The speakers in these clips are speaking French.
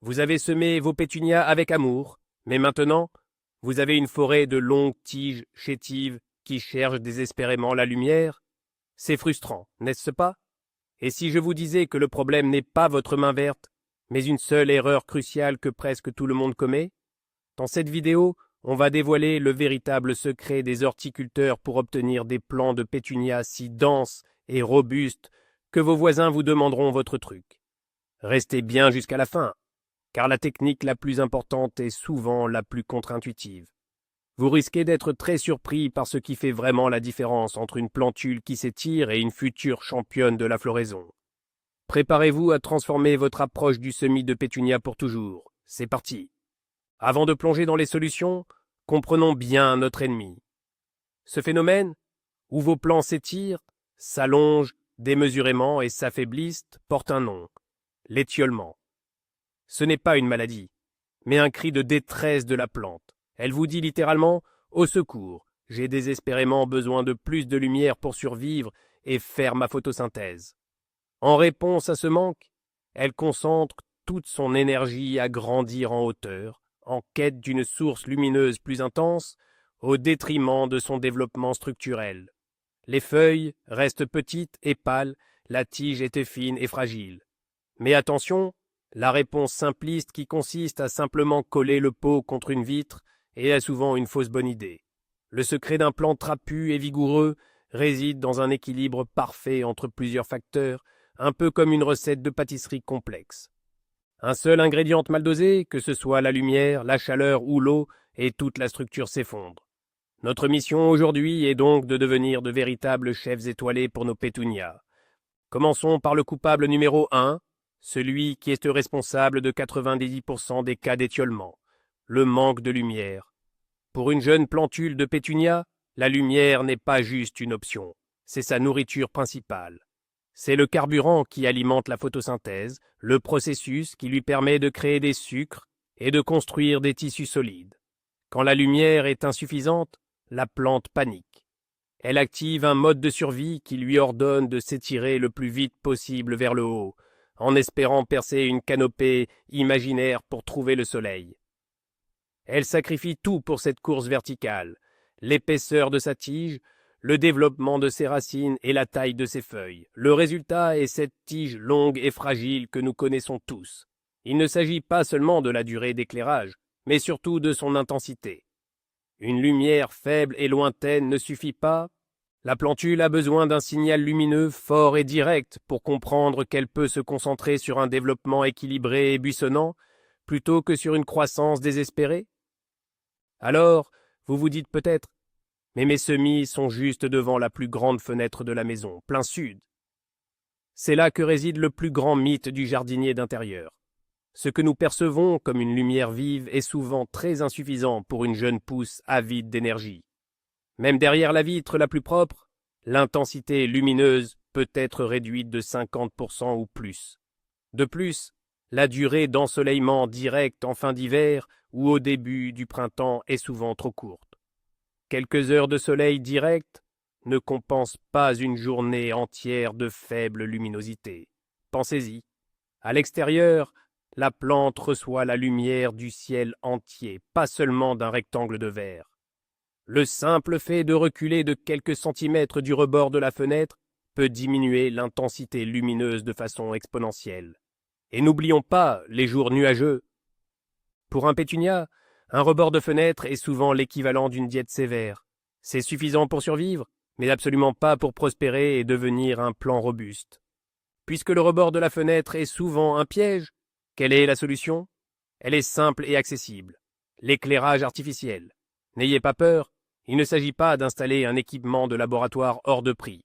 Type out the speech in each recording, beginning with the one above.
Vous avez semé vos pétunias avec amour, mais maintenant, vous avez une forêt de longues tiges chétives qui cherchent désespérément la lumière. C'est frustrant, n'est-ce pas? Et si je vous disais que le problème n'est pas votre main verte, mais une seule erreur cruciale que presque tout le monde commet? Dans cette vidéo, on va dévoiler le véritable secret des horticulteurs pour obtenir des plants de pétunias si denses et robustes que vos voisins vous demanderont votre truc. Restez bien jusqu'à la fin, car la technique la plus importante est souvent la plus contre-intuitive. Vous risquez d'être très surpris par ce qui fait vraiment la différence entre une plantule qui s'étire et une future championne de la floraison. Préparez-vous à transformer votre approche du semis de pétunia pour toujours. C'est parti. Avant de plonger dans les solutions, comprenons bien notre ennemi. Ce phénomène, où vos plants s'étirent, s'allongent démesurément et s'affaiblissent, porte un nom, l'étiolement. Ce n'est pas une maladie, mais un cri de détresse de la plante. Elle vous dit littéralement « Au secours, j'ai désespérément besoin de plus de lumière pour survivre et faire ma photosynthèse. » En réponse à ce manque, elle concentre toute son énergie à grandir en hauteur, en quête d'une source lumineuse plus intense, au détriment de son développement structurel. Les feuilles restent petites et pâles, la tige était fine et fragile. Mais attention, la réponse simpliste qui consiste à simplement coller le pot contre une vitre est souvent une fausse bonne idée. Le secret d'un plant trapu et vigoureux réside dans un équilibre parfait entre plusieurs facteurs, un peu comme une recette de pâtisserie complexe. Un seul ingrédient mal dosé, que ce soit la lumière, la chaleur ou l'eau, et toute la structure s'effondre. Notre mission aujourd'hui est donc de devenir de véritables chefs étoilés pour nos pétunias. Commençons par le coupable numéro 1, celui qui est responsable de 90% des cas d'étiolement, le manque de lumière. Pour une jeune plantule de pétunia, la lumière n'est pas juste une option, c'est sa nourriture principale. C'est le carburant qui alimente la photosynthèse, le processus qui lui permet de créer des sucres et de construire des tissus solides. Quand la lumière est insuffisante, la plante panique. Elle active un mode de survie qui lui ordonne de s'étirer le plus vite possible vers le haut, en espérant percer une canopée imaginaire pour trouver le soleil. Elle sacrifie tout pour cette course verticale, l'épaisseur de sa tige, le développement de ses racines et la taille de ses feuilles. Le résultat est cette tige longue et fragile que nous connaissons tous. Il ne s'agit pas seulement de la durée d'éclairage, mais surtout de son intensité. Une lumière faible et lointaine ne suffit pas. La plantule a besoin d'un signal lumineux fort et direct pour comprendre qu'elle peut se concentrer sur un développement équilibré et buissonnant, plutôt que sur une croissance désespérée. Alors, vous vous dites peut-être, mais mes semis sont juste devant la plus grande fenêtre de la maison, plein sud. C'est là que réside le plus grand mythe du jardinier d'intérieur. Ce que nous percevons comme une lumière vive est souvent très insuffisant pour une jeune pousse avide d'énergie. Même derrière la vitre la plus propre, l'intensité lumineuse peut être réduite de 50% ou plus. De plus, la durée d'ensoleillement direct en fin d'hiver ou au début du printemps est souvent trop courte. Quelques heures de soleil direct ne compensent pas une journée entière de faible luminosité. Pensez-y. À l'extérieur, la plante reçoit la lumière du ciel entier, pas seulement d'un rectangle de verre. Le simple fait de reculer de quelques centimètres du rebord de la fenêtre peut diminuer l'intensité lumineuse de façon exponentielle. Et n'oublions pas les jours nuageux. Pour un pétunia, un rebord de fenêtre est souvent l'équivalent d'une diète sévère. C'est suffisant pour survivre, mais absolument pas pour prospérer et devenir un plant robuste. Puisque le rebord de la fenêtre est souvent un piège, quelle est la solution? Elle est simple et accessible. L'éclairage artificiel. N'ayez pas peur, il ne s'agit pas d'installer un équipement de laboratoire hors de prix.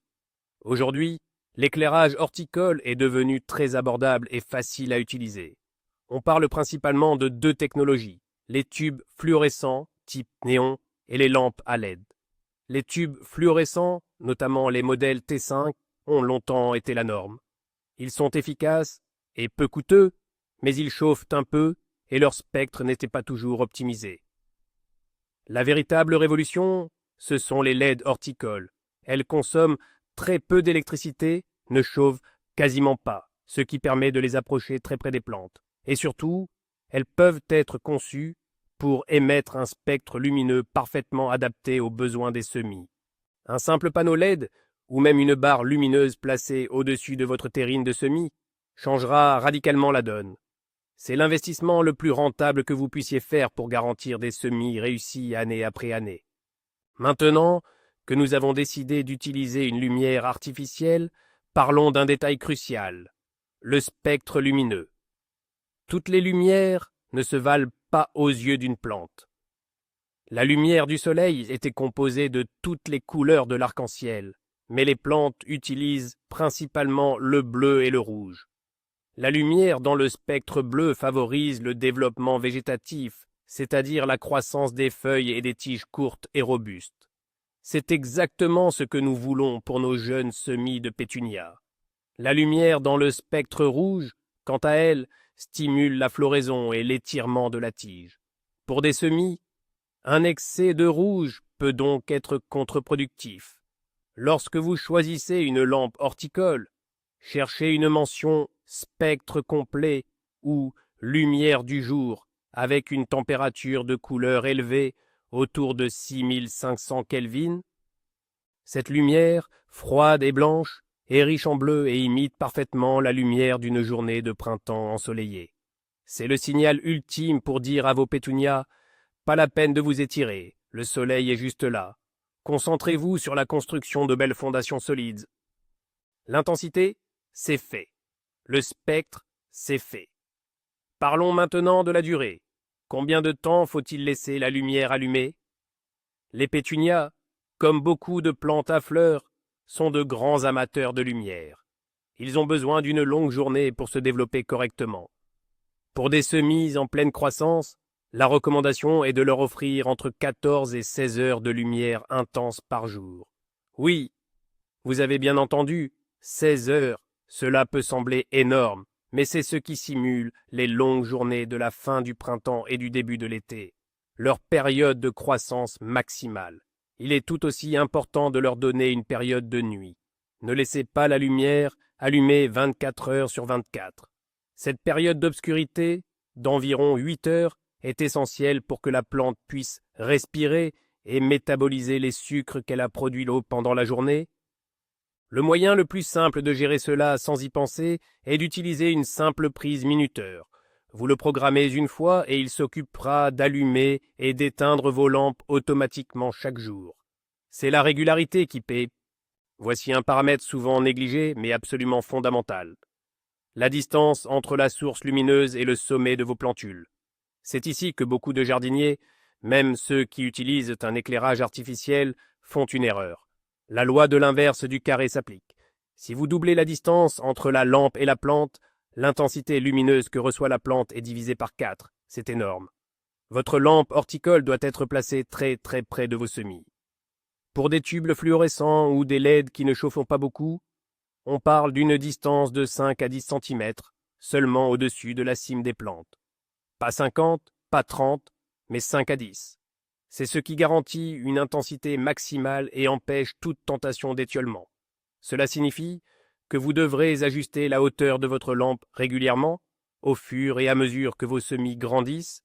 Aujourd'hui, l'éclairage horticole est devenu très abordable et facile à utiliser. On parle principalement de deux technologies, les tubes fluorescents type néon et les lampes à LED. Les tubes fluorescents, notamment les modèles T5, ont longtemps été la norme. Ils sont efficaces et peu coûteux, mais ils chauffent un peu et leur spectre n'était pas toujours optimisé. La véritable révolution, ce sont les LED horticoles. Elles consomment très peu d'électricité, ne chauffent quasiment pas, ce qui permet de les approcher très près des plantes. Et surtout, elles peuvent être conçues pour émettre un spectre lumineux parfaitement adapté aux besoins des semis. Un simple panneau LED ou même une barre lumineuse placée au-dessus de votre terrine de semis changera radicalement la donne. C'est l'investissement le plus rentable que vous puissiez faire pour garantir des semis réussis année après année. Maintenant que nous avons décidé d'utiliser une lumière artificielle, parlons d'un détail crucial, le spectre lumineux. Toutes les lumières ne se valent pas aux yeux d'une plante. La lumière du soleil était composée de toutes les couleurs de l'arc-en-ciel, mais les plantes utilisent principalement le bleu et le rouge. La lumière dans le spectre bleu favorise le développement végétatif, c'est-à-dire la croissance des feuilles et des tiges courtes et robustes. C'est exactement ce que nous voulons pour nos jeunes semis de pétunia. La lumière dans le spectre rouge, quant à elle, stimule la floraison et l'étirement de la tige. Pour des semis, un excès de rouge peut donc être contre-productif. Lorsque vous choisissez une lampe horticole, cherchez une mention spectre complet ou lumière du jour avec une température de couleur élevée autour de 6500 Kelvin. Cette lumière, froide et blanche, est riche en bleu et imite parfaitement la lumière d'une journée de printemps ensoleillée. C'est le signal ultime pour dire à vos pétunias « Pas la peine de vous étirer, le soleil est juste là. Concentrez-vous sur la construction de belles fondations solides. » L'intensité, c'est fait. Le spectre, c'est fait. Parlons maintenant de la durée. Combien de temps faut-il laisser la lumière allumée? Les pétunias, comme beaucoup de plantes à fleurs, sont de grands amateurs de lumière. Ils ont besoin d'une longue journée pour se développer correctement. Pour des semis en pleine croissance, la recommandation est de leur offrir entre 14 et 16 heures de lumière intense par jour. Oui, vous avez bien entendu, 16 heures, cela peut sembler énorme, mais c'est ce qui simule les longues journées de la fin du printemps et du début de l'été, leur période de croissance maximale. Il est tout aussi important de leur donner une période de nuit. Ne laissez pas la lumière allumée 24 heures sur 24. Cette période d'obscurité, d'environ 8 heures, est essentielle pour que la plante puisse respirer et métaboliser les sucres qu'elle a produits pendant la journée. Le moyen le plus simple de gérer cela sans y penser est d'utiliser une simple prise minuteur. Vous le programmez une fois et il s'occupera d'allumer et d'éteindre vos lampes automatiquement chaque jour. C'est la régularité qui paie. Voici un paramètre souvent négligé mais absolument fondamental. La distance entre la source lumineuse et le sommet de vos plantules. C'est ici que beaucoup de jardiniers, même ceux qui utilisent un éclairage artificiel, font une erreur. La loi de l'inverse du carré s'applique. Si vous doublez la distance entre la lampe et la plante, l'intensité lumineuse que reçoit la plante est divisée par 4. C'est énorme. Votre lampe horticole doit être placée très très près de vos semis. Pour des tubes fluorescents ou des LED qui ne chauffent pas beaucoup, on parle d'une distance de 5 à 10 cm, seulement au-dessus de la cime des plantes. Pas 50, pas 30, mais 5 à 10. C'est ce qui garantit une intensité maximale et empêche toute tentation d'étiolement. Cela signifie que vous devrez ajuster la hauteur de votre lampe régulièrement, au fur et à mesure que vos semis grandissent.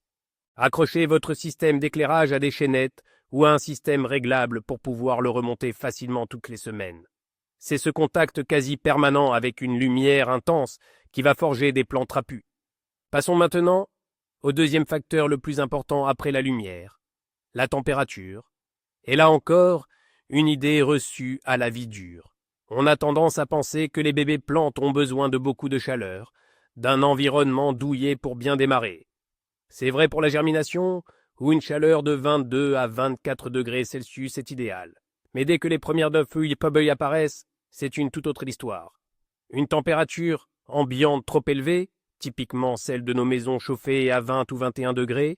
Accrochez votre système d'éclairage à des chaînettes ou à un système réglable pour pouvoir le remonter facilement toutes les semaines. C'est ce contact quasi permanent avec une lumière intense qui va forger des plants trapus. Passons maintenant au deuxième facteur le plus important après la lumière, la température. Et là encore, une idée reçue à la vie dure. On a tendance à penser que les bébés plantes ont besoin de beaucoup de chaleur, d'un environnement douillet pour bien démarrer. C'est vrai pour la germination, où une chaleur de 22 à 24 degrés Celsius est idéale. Mais dès que les premières feuilles apparaissent, c'est une toute autre histoire. Une température ambiante trop élevée, typiquement celle de nos maisons chauffées à 20 ou 21 degrés,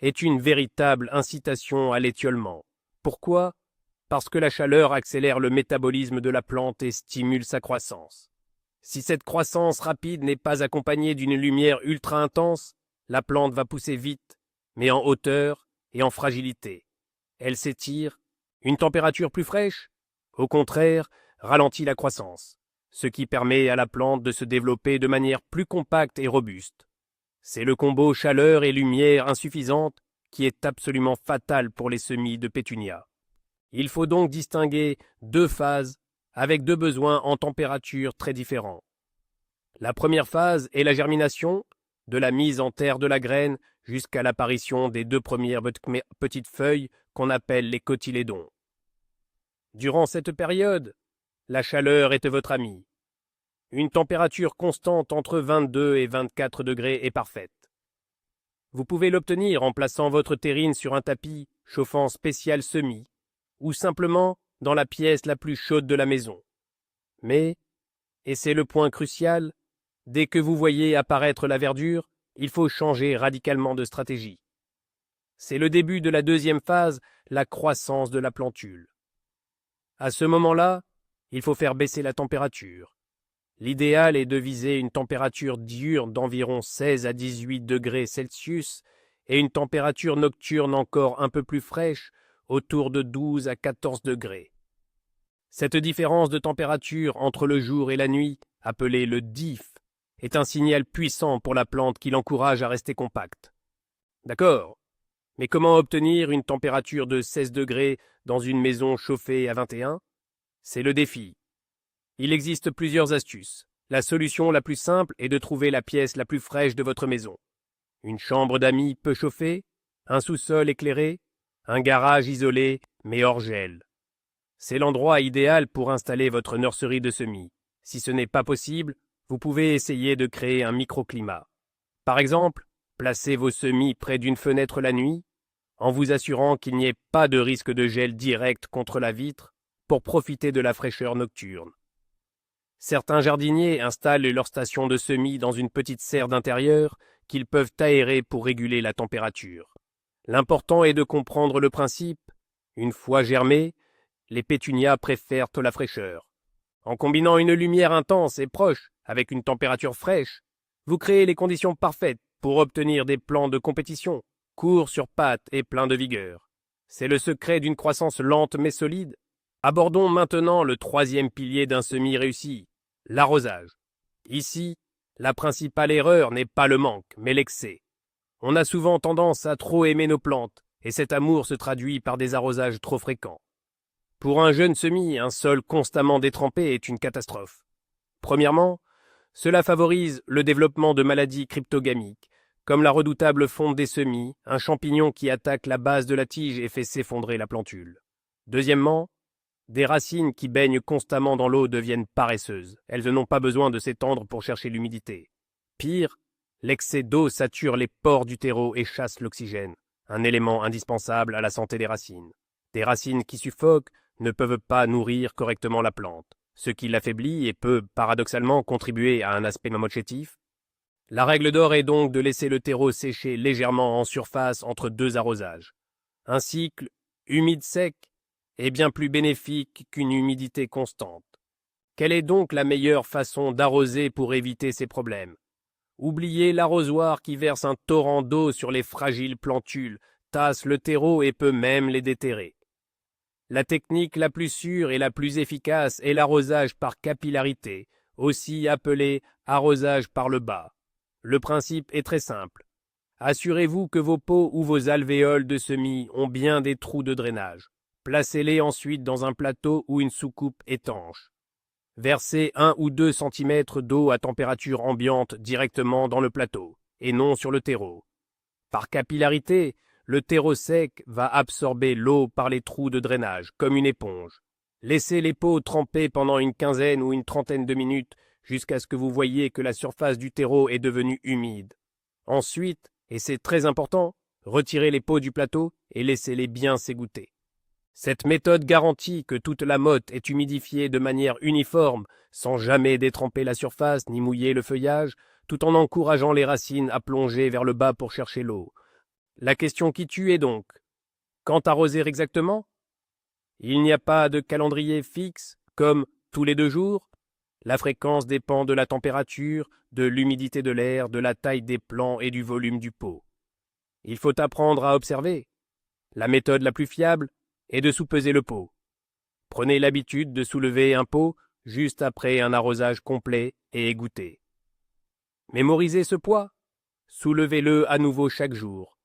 est une véritable incitation à l'étiolement. Pourquoi? Parce que la chaleur accélère le métabolisme de la plante et stimule sa croissance. Si cette croissance rapide n'est pas accompagnée d'une lumière ultra intense, la plante va pousser vite, mais en hauteur et en fragilité. Elle s'étire. Une température plus fraîche, au contraire, ralentit la croissance, ce qui permet à la plante de se développer de manière plus compacte et robuste. C'est le combo chaleur et lumière insuffisante qui est absolument fatal pour les semis de pétunia. Il faut donc distinguer deux phases avec deux besoins en température très différents. La première phase est la germination, de la mise en terre de la graine jusqu'à l'apparition des deux premières petites feuilles qu'on appelle les cotylédons. Durant cette période, la chaleur est votre amie. Une température constante entre 22 et 24 degrés est parfaite. Vous pouvez l'obtenir en plaçant votre terrine sur un tapis chauffant spécial semis ou simplement dans la pièce la plus chaude de la maison. Mais, et c'est le point crucial, dès que vous voyez apparaître la verdure, il faut changer radicalement de stratégie. C'est le début de la deuxième phase, la croissance de la plantule. À ce moment-là, il faut faire baisser la température. L'idéal est de viser une température diurne d'environ 16 à 18 degrés Celsius et une température nocturne encore un peu plus fraîche, autour de 12 à 14 degrés. Cette différence de température entre le jour et la nuit, appelée le DIF, est un signal puissant pour la plante qui l'encourage à rester compacte. D'accord, mais comment obtenir une température de 16 degrés dans une maison chauffée à 21 ? C'est le défi. Il existe plusieurs astuces. La solution la plus simple est de trouver la pièce la plus fraîche de votre maison. Une chambre d'amis peu chauffée, un sous-sol éclairé, un garage isolé mais hors gel. C'est l'endroit idéal pour installer votre nurserie de semis. Si ce n'est pas possible, vous pouvez essayer de créer un microclimat. Par exemple, placez vos semis près d'une fenêtre la nuit, en vous assurant qu'il n'y ait pas de risque de gel direct contre la vitre pour profiter de la fraîcheur nocturne. Certains jardiniers installent leur station de semis dans une petite serre d'intérieur qu'ils peuvent aérer pour réguler la température. L'important est de comprendre le principe. Une fois germés, les pétunias préfèrent la fraîcheur. En combinant une lumière intense et proche avec une température fraîche, vous créez les conditions parfaites pour obtenir des plants de compétition, courts sur pattes et pleins de vigueur. C'est le secret d'une croissance lente mais solide. Abordons maintenant le troisième pilier d'un semis réussi, l'arrosage. Ici, la principale erreur n'est pas le manque, mais l'excès. On a souvent tendance à trop aimer nos plantes, et cet amour se traduit par des arrosages trop fréquents. Pour un jeune semis, un sol constamment détrempé est une catastrophe. Premièrement, cela favorise le développement de maladies cryptogamiques, comme la redoutable fonte des semis, un champignon qui attaque la base de la tige et fait s'effondrer la plantule. Deuxièmement, des racines qui baignent constamment dans l'eau deviennent paresseuses. Elles n'ont pas besoin de s'étendre pour chercher l'humidité. Pire, l'excès d'eau sature les pores du terreau et chasse l'oxygène, un élément indispensable à la santé des racines. Des racines qui suffoquent ne peuvent pas nourrir correctement la plante, ce qui l'affaiblit et peut, paradoxalement, contribuer à un aspect mammochetif. La règle d'or est donc de laisser le terreau sécher légèrement en surface entre deux arrosages. Un cycle humide-sec est bien plus bénéfique qu'une humidité constante. Quelle est donc la meilleure façon d'arroser pour éviter ces problèmes ? Oubliez l'arrosoir qui verse un torrent d'eau sur les fragiles plantules, tasse le terreau et peut même les déterrer. La technique la plus sûre et la plus efficace est l'arrosage par capillarité, aussi appelé arrosage par le bas. Le principe est très simple. Assurez-vous que vos pots ou vos alvéoles de semis ont bien des trous de drainage. Placez-les ensuite dans un plateau ou une soucoupe étanche. Versez 1 ou 2 cm d'eau à température ambiante directement dans le plateau, et non sur le terreau. Par capillarité, le terreau sec va absorber l'eau par les trous de drainage, comme une éponge. Laissez les pots tremper pendant une quinzaine ou une trentaine de minutes, jusqu'à ce que vous voyiez que la surface du terreau est devenue humide. Ensuite, et c'est très important, retirez les pots du plateau et laissez-les bien s'égoutter. Cette méthode garantit que toute la motte est humidifiée de manière uniforme, sans jamais détremper la surface ni mouiller le feuillage, tout en encourageant les racines à plonger vers le bas pour chercher l'eau. La question qui tue est donc, quand arroser exactement ? Il n'y a pas de calendrier fixe, comme tous les 2 jours. La fréquence dépend de la température, de l'humidité de l'air, de la taille des plants et du volume du pot. Il faut apprendre à observer. La méthode la plus fiable est de soupeser le pot. Prenez l'habitude de soulever un pot juste après un arrosage complet et égoutter. Mémorisez ce poids. Soulevez-le à nouveau chaque jour.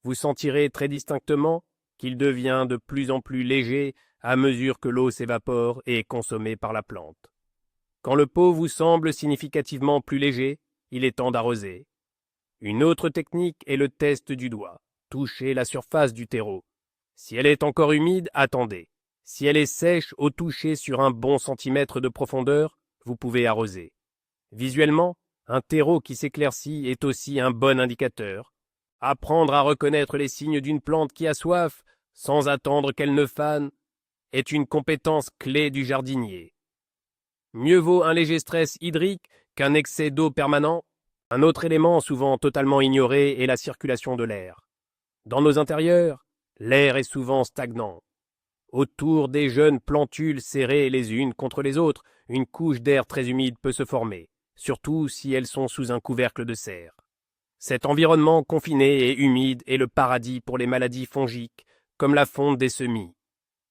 Vous sentirez très distinctement qu'il devient de plus en plus léger à mesure que l'eau s'évapore et est consommée par la plante. Quand le pot vous semble significativement plus léger, il est temps d'arroser. Une autre technique est le test du doigt. Touchez la surface du terreau. Si elle est encore humide, attendez. Si elle est sèche au toucher sur un bon centimètre de profondeur, vous pouvez arroser. Visuellement, un terreau qui s'éclaircit est aussi un bon indicateur. Apprendre à reconnaître les signes d'une plante qui a soif, sans attendre qu'elle ne fane, est une compétence clé du jardinier. Mieux vaut un léger stress hydrique qu'un excès d'eau permanent. Un autre élément souvent totalement ignoré est la circulation de l'air. Dans nos intérieurs, l'air est souvent stagnant. Autour des jeunes plantules serrées les unes contre les autres, une couche d'air très humide peut se former, surtout si elles sont sous un couvercle de serre. Cet environnement confiné et humide est le paradis pour les maladies fongiques, comme la fonte des semis.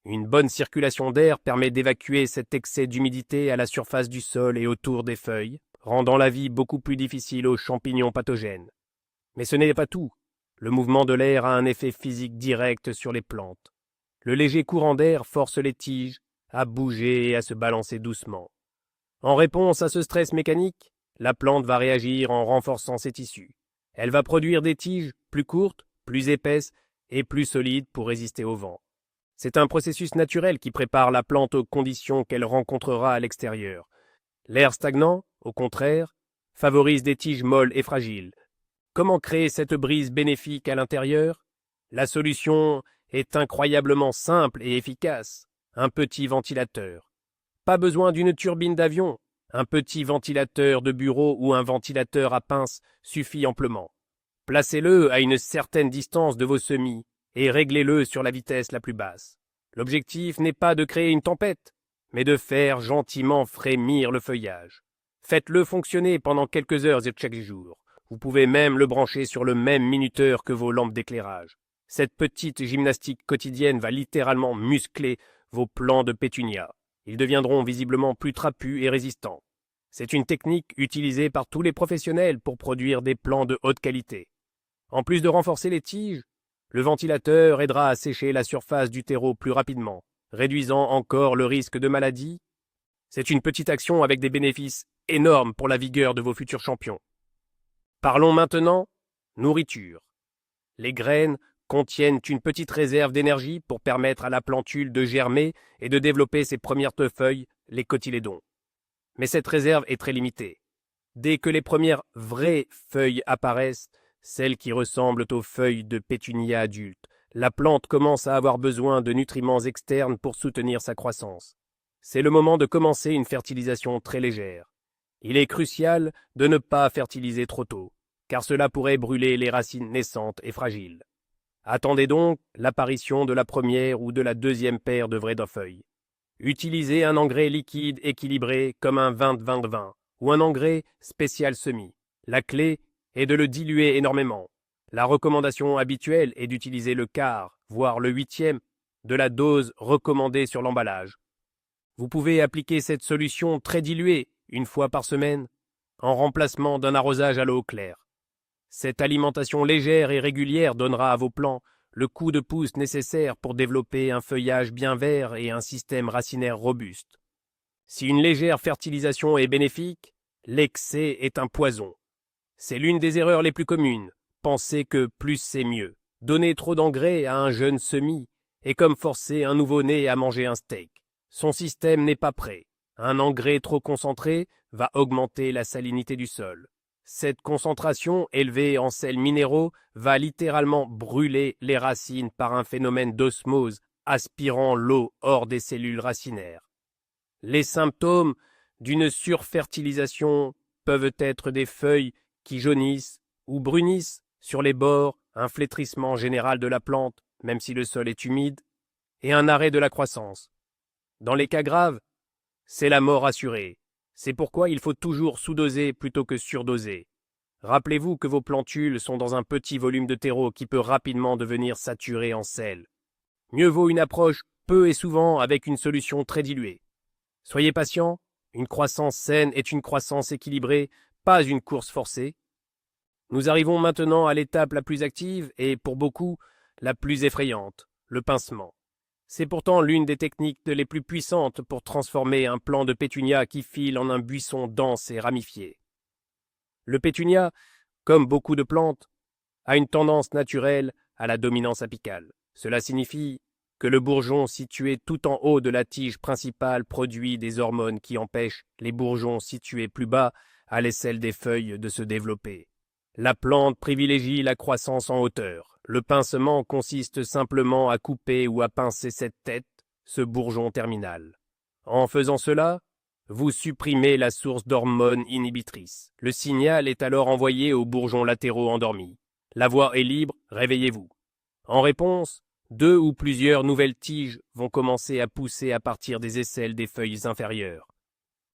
Une bonne circulation d'air permet d'évacuer cet excès d'humidité à la surface du sol et autour des feuilles, rendant la vie beaucoup plus difficile aux champignons pathogènes. Mais ce n'est pas tout. Le mouvement de l'air a un effet physique direct sur les plantes. Le léger courant d'air force les tiges à bouger et à se balancer doucement. En réponse à ce stress mécanique, la plante va réagir en renforçant ses tissus. Elle va produire des tiges plus courtes, plus épaisses et plus solides pour résister au vent. C'est un processus naturel qui prépare la plante aux conditions qu'elle rencontrera à l'extérieur. L'air stagnant, au contraire, favorise des tiges molles et fragiles. Comment créer cette brise bénéfique à l'intérieur? La solution est incroyablement simple et efficace. Un petit ventilateur. Pas besoin d'une turbine d'avion. Un petit ventilateur de bureau ou un ventilateur à pince suffit amplement. Placez-le à une certaine distance de vos semis et réglez-le sur la vitesse la plus basse. L'objectif n'est pas de créer une tempête, mais de faire gentiment frémir le feuillage. Faites-le fonctionner pendant quelques heures chaque jour. Vous pouvez même le brancher sur le même minuteur que vos lampes d'éclairage. Cette petite gymnastique quotidienne va littéralement muscler vos plants de pétunia. Ils deviendront visiblement plus trapus et résistants. C'est une technique utilisée par tous les professionnels pour produire des plants de haute qualité. En plus de renforcer les tiges, le ventilateur aidera à sécher la surface du terreau plus rapidement, réduisant encore le risque de maladie. C'est une petite action avec des bénéfices énormes pour la vigueur de vos futurs champions. Parlons maintenant nourriture. Les graines contiennent une petite réserve d'énergie pour permettre à la plantule de germer et de développer ses premières feuilles, les cotylédons. Mais cette réserve est très limitée. Dès que les premières vraies feuilles apparaissent, celles qui ressemblent aux feuilles de pétunia adultes, la plante commence à avoir besoin de nutriments externes pour soutenir sa croissance. C'est le moment de commencer une fertilisation très légère. Il est crucial de ne pas fertiliser trop tôt, car cela pourrait brûler les racines naissantes et fragiles. Attendez donc l'apparition de la première ou de la deuxième paire de vraies feuilles. Utilisez un engrais liquide équilibré comme un 20-20-20 ou un engrais spécial semis. La clé est de le diluer énormément. La recommandation habituelle est d'utiliser le quart, voire le huitième, de la dose recommandée sur l'emballage. Vous pouvez appliquer cette solution très diluée, une fois par semaine, en remplacement d'un arrosage à l'eau claire. Cette alimentation légère et régulière donnera à vos plants le coup de pouce nécessaire pour développer un feuillage bien vert et un système racinaire robuste. Si une légère fertilisation est bénéfique, l'excès est un poison. C'est l'une des erreurs les plus communes. Penser que plus c'est mieux. Donner trop d'engrais à un jeune semis est comme forcer un nouveau-né à manger un steak. Son système n'est pas prêt. Un engrais trop concentré va augmenter la salinité du sol. Cette concentration élevée en sels minéraux va littéralement brûler les racines par un phénomène d'osmose, aspirant l'eau hors des cellules racinaires. Les symptômes d'une surfertilisation peuvent être des feuilles qui jaunissent ou brunissent sur les bords, un flétrissement général de la plante, même si le sol est humide, et un arrêt de la croissance. Dans les cas graves, c'est la mort assurée. C'est pourquoi il faut toujours sous-doser plutôt que surdoser. Rappelez-vous que vos plantules sont dans un petit volume de terreau qui peut rapidement devenir saturé en sel. Mieux vaut une approche peu et souvent avec une solution très diluée. Soyez patient, une croissance saine est une croissance équilibrée, pas une course forcée. Nous arrivons maintenant à l'étape la plus active et, pour beaucoup, la plus effrayante, le pincement. C'est pourtant l'une des techniques les plus puissantes pour transformer un plant de pétunia qui file en un buisson dense et ramifié. Le pétunia, comme beaucoup de plantes, a une tendance naturelle à la dominance apicale. Cela signifie que le bourgeon situé tout en haut de la tige principale produit des hormones qui empêchent les bourgeons situés plus bas à l'aisselle des feuilles de se développer. La plante privilégie la croissance en hauteur. Le pincement consiste simplement à couper ou à pincer cette tête, ce bourgeon terminal. En faisant cela, vous supprimez la source d'hormones inhibitrices. Le signal est alors envoyé aux bourgeons latéraux endormis. La voie est libre, réveillez-vous. En réponse, 2 ou plusieurs nouvelles tiges vont commencer à pousser à partir des aisselles des feuilles inférieures.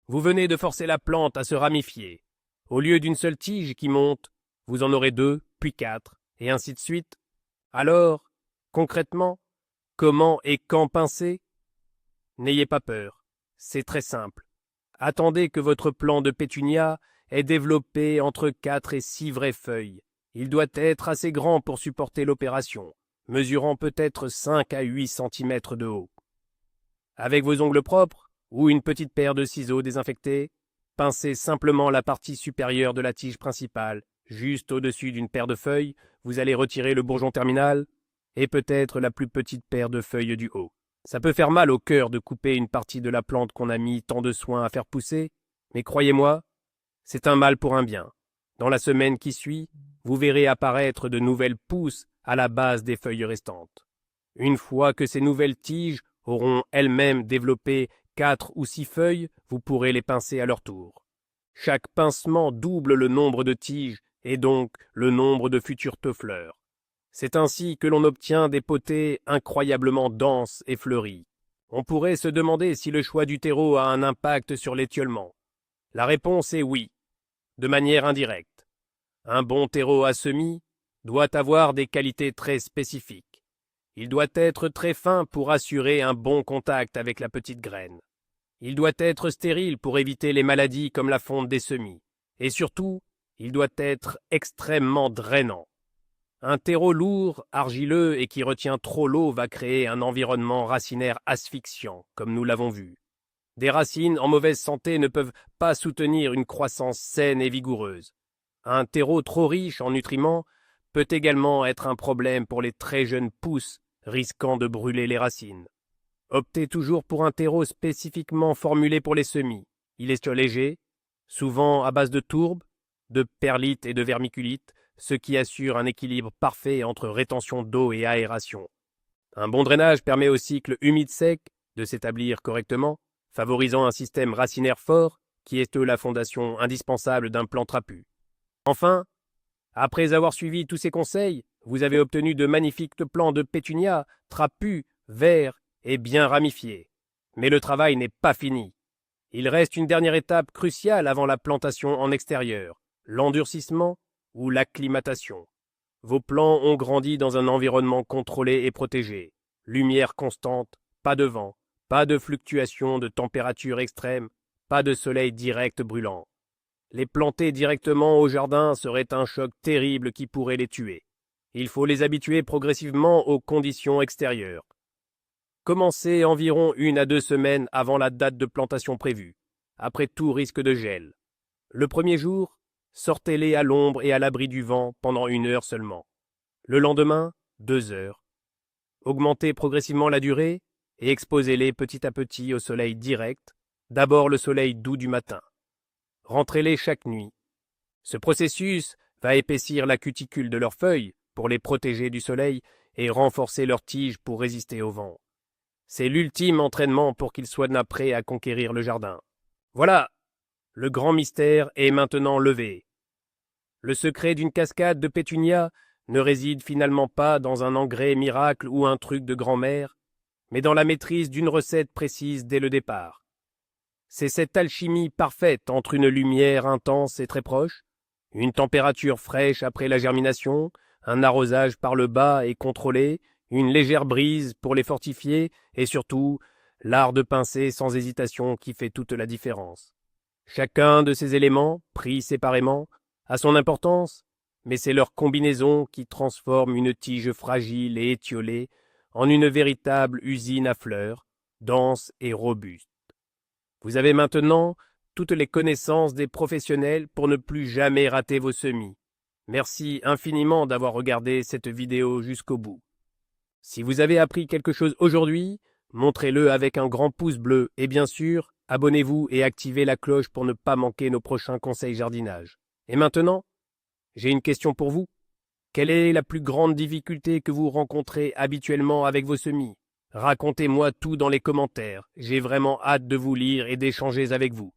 Vous venez de forcer la plante à se ramifier. Au lieu d'une seule tige qui monte, vous en aurez 2, puis 4, et ainsi de suite. Alors, concrètement, comment et quand pincer? N'ayez pas peur, c'est très simple. Attendez que votre plant de pétunia ait développé entre 4 et 6 vraies feuilles. Il doit être assez grand pour supporter l'opération, mesurant peut-être 5 à 8 cm de haut. Avec vos ongles propres, ou une petite paire de ciseaux désinfectés, pincez simplement la partie supérieure de la tige principale. Juste au-dessus d'une paire de feuilles, vous allez retirer le bourgeon terminal et peut-être la plus petite paire de feuilles du haut. Ça peut faire mal au cœur de couper une partie de la plante qu'on a mis tant de soin à faire pousser, mais croyez-moi, c'est un mal pour un bien. Dans la semaine qui suit, vous verrez apparaître de nouvelles pousses à la base des feuilles restantes. Une fois que ces nouvelles tiges auront elles-mêmes développé 4 ou 6 feuilles, vous pourrez les pincer à leur tour. Chaque pincement double le nombre de tiges et donc le nombre de futures fleurs. C'est ainsi que l'on obtient des potées incroyablement denses et fleuries. On pourrait se demander si le choix du terreau a un impact sur l'étiolement. La réponse est oui, de manière indirecte. Un bon terreau à semis doit avoir des qualités très spécifiques. Il doit être très fin pour assurer un bon contact avec la petite graine. Il doit être stérile pour éviter les maladies comme la fonte des semis. Et surtout, il doit être extrêmement drainant. Un terreau lourd, argileux et qui retient trop l'eau va créer un environnement racinaire asphyxiant, comme nous l'avons vu. Des racines en mauvaise santé ne peuvent pas soutenir une croissance saine et vigoureuse. Un terreau trop riche en nutriments peut également être un problème pour les très jeunes pousses, risquant de brûler les racines. Optez toujours pour un terreau spécifiquement formulé pour les semis. Il est léger, souvent à base de tourbe, de perlite et de vermiculite, ce qui assure un équilibre parfait entre rétention d'eau et aération. Un bon drainage permet au cycle humide-sec de s'établir correctement, favorisant un système racinaire fort qui est la fondation indispensable d'un plant trapu. Enfin, après avoir suivi tous ces conseils, vous avez obtenu de magnifiques plants de pétunia, trapus, verts et bien ramifiés. Mais le travail n'est pas fini. Il reste une dernière étape cruciale avant la plantation en extérieur, l'endurcissement ou l'acclimatation. Vos plants ont grandi dans un environnement contrôlé et protégé. Lumière constante, pas de vent, pas de fluctuations de température extrême, pas de soleil direct brûlant. Les planter directement au jardin serait un choc terrible qui pourrait les tuer. Il faut les habituer progressivement aux conditions extérieures. Commencez environ 1 à 2 semaines avant la date de plantation prévue, après tout risque de gel. Le premier jour, sortez-les à l'ombre et à l'abri du vent pendant 1 heure seulement. Le lendemain, 2 heures. Augmentez progressivement la durée et exposez-les petit à petit au soleil direct, d'abord le soleil doux du matin. Rentrez-les chaque nuit. Ce processus va épaissir la cuticule de leurs feuilles pour les protéger du soleil et renforcer leurs tiges pour résister au vent. C'est l'ultime entraînement pour qu'ils soient prêts à conquérir le jardin. Voilà, le grand mystère est maintenant levé. Le secret d'une cascade de pétunia ne réside finalement pas dans un engrais miracle ou un truc de grand-mère, mais dans la maîtrise d'une recette précise dès le départ. C'est cette alchimie parfaite entre une lumière intense et très proche, une température fraîche après la germination, un arrosage par le bas et contrôlé, une légère brise pour les fortifier et surtout l'art de pincer sans hésitation qui fait toute la différence. Chacun de ces éléments, pris séparément, a son importance, mais c'est leur combinaison qui transforme une tige fragile et étiolée en une véritable usine à fleurs, dense et robuste. Vous avez maintenant toutes les connaissances des professionnels pour ne plus jamais rater vos semis. Merci infiniment d'avoir regardé cette vidéo jusqu'au bout. Si vous avez appris quelque chose aujourd'hui, montrez-le avec un grand pouce bleu et bien sûr, abonnez-vous et activez la cloche pour ne pas manquer nos prochains conseils jardinage. Et maintenant, j'ai une question pour vous. Quelle est la plus grande difficulté que vous rencontrez habituellement avec vos semis? Racontez-moi tout dans les commentaires. J'ai vraiment hâte de vous lire et d'échanger avec vous.